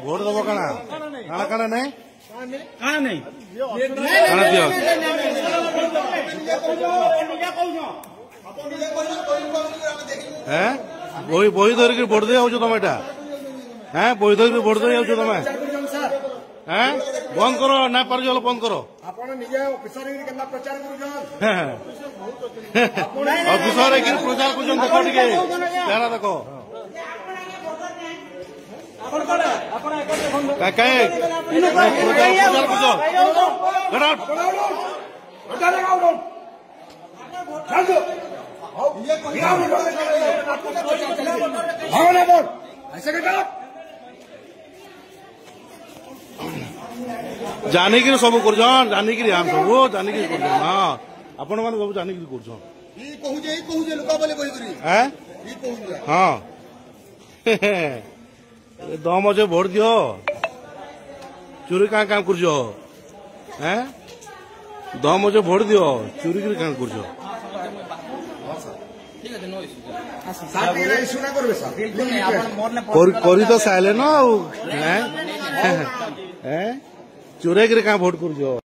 Vote দেব কাଣା কাଣା কাଣା নাই কাଣା নাই কাଣା দিও হ্যাঁ বহি ধরিকি ভোট দিয়ে যাচ্ছ তুমি এটা হ্যাঁ বহি ধরিকি ভোট দিয়ে যাচ্ছ তুমি হ্যাঁ বন্ধ কর না পারি হলে বন্ধ কর অফিসর প্রচার করছেন দেখ টিকে চেহারা দেখ প্রচার করছ জানিকি ସବୁ କରୁଛନ୍ ଜାନିକିରି ଆମେ ସବୁ ଜାନିକିରି କରୁଛନ୍ ହଁ ଆପଣ ମାନେ ସବୁ ଜାନିକିରି କରୁଛନ୍ ହଁ ଦମ ଅଛେ ଭୋଟ ଦିଅ ଚୋରି କାଁ କାମ କରୁଛ ହେଁ ଦମ ଅଛେ ଭୋଟ ଦିଅ ଚୋରି କରି କାଁ କରୁଛ କରି ତ ସାଇଲେ ନା ଆଉ ଚୋରେଇକିରି କାଁ ଭୋଟ କରୁଛ।